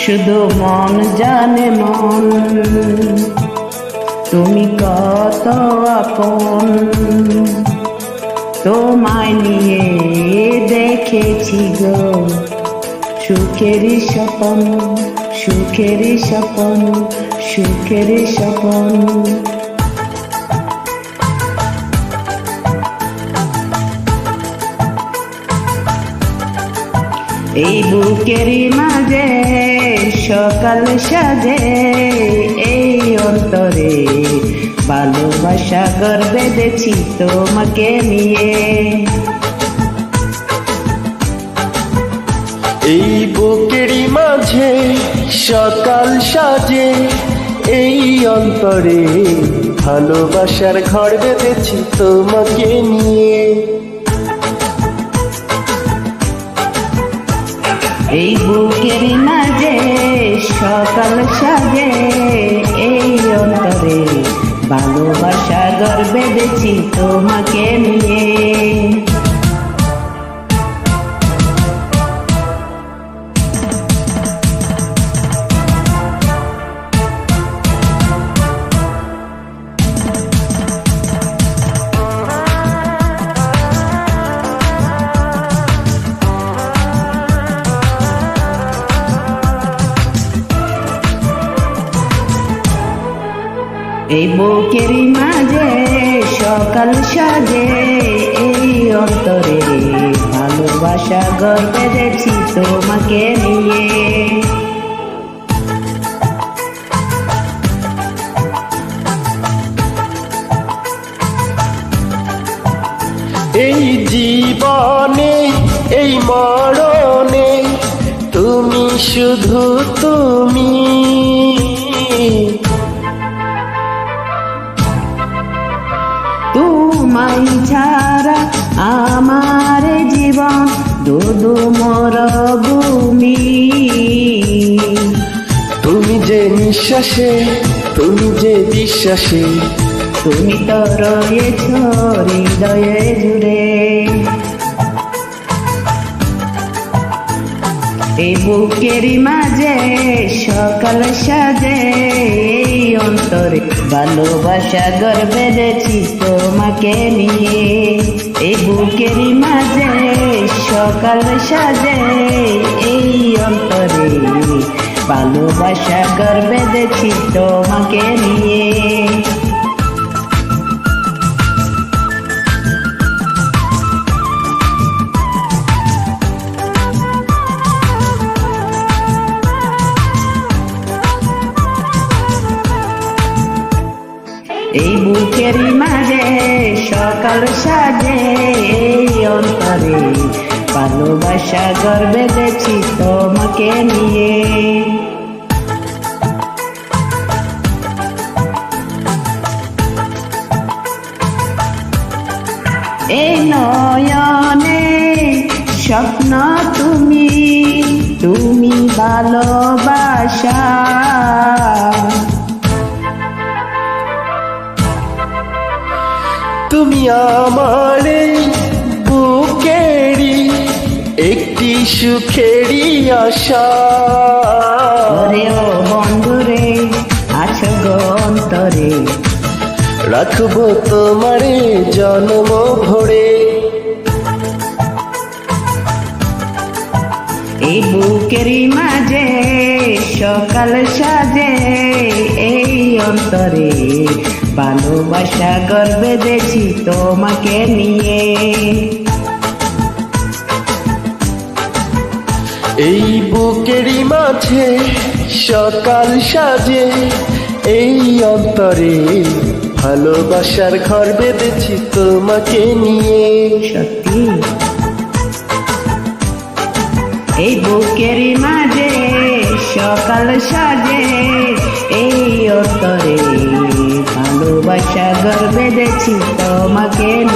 শুধু মন জানে মন, তুমি কত আপন। তোমায় নিয়ে দেখেছি গো সুখেরই স্বপন, সুখেরই স্বপন, সুখেরই স্বপন। এই বুকেরই মাঝে সকাল সাজে, এই অন্তরে ভালোবাসা ঘর বেঁধেছি তোমাকে নিয়ে। এই বুকেরই মাঝে সকাল সাজে, এই অন্তরে ভালোবাসার ঘর বেঁধেছি তোমাকে নিয়ে। এই বুকেরই মাঝে সকাল সাজে, এই অন্তরে ভালোবাসা ঘর বেঁধেছি তোমাকে নিয়ে। এই বুকেরই মাঝে সকাল সাজে, এই অন্তরে ভালোবাসা ঘর বেঁধেছি তোমাকে নিয়ে। এই জীবনে এই মরণে তুমি শুধু তুমি, তোমায় ছাড়া আমার জীবন দুদু মরভূমি। তুমি যে নিঃশ্বাসে, তুমি যে বিশ্বাসে, তুমি তো রয়েছ হৃদয়ে জুড়ে। এই বুকেরই মাঝে সকাল সাজে, এই অন্তরে ভালোবাসা ঘর বেঁধেছি তোমাকে নিয়ে। এই বুকেরই মাঝে সকাল সাজে, এই অন্তরে ভালোবাসা ঘর বেঁধেছি তোমাকে নিয়ে। এই বুকেরই মাঝে সকাল সাজে, এই অন্তরে ভালোবাসা ঘর বেঁধেছি তোমাকে নিয়ে। এই নয়নে স্বপ্ন তুমি, তুমি ভালোবাসা। তুমি আমার বুকেরই একটি সুখেরই আশা। ওরে ও বন্ধুরে আছো গো অন্তরে, রাখবো তোমারে জন্ম ভরে। এই বুকেরই মাঝে সকাল সাজে, এই অন্তরে ভালোবাসা ঘর বেঁধেছি তোমাকে নিয়ে। এই বুকেরই মাঝে সকাল সাজে, এই অন্তরে ভালোবাসার ঘর বেঁধেছি তোমাকে নিয়ে। সত্যি এই বুকেরই মাঝে সকাল সাজে, এই অন্তরে ভালোবাসা ঘর বেঁধেছি তোমাকে নিয়ে।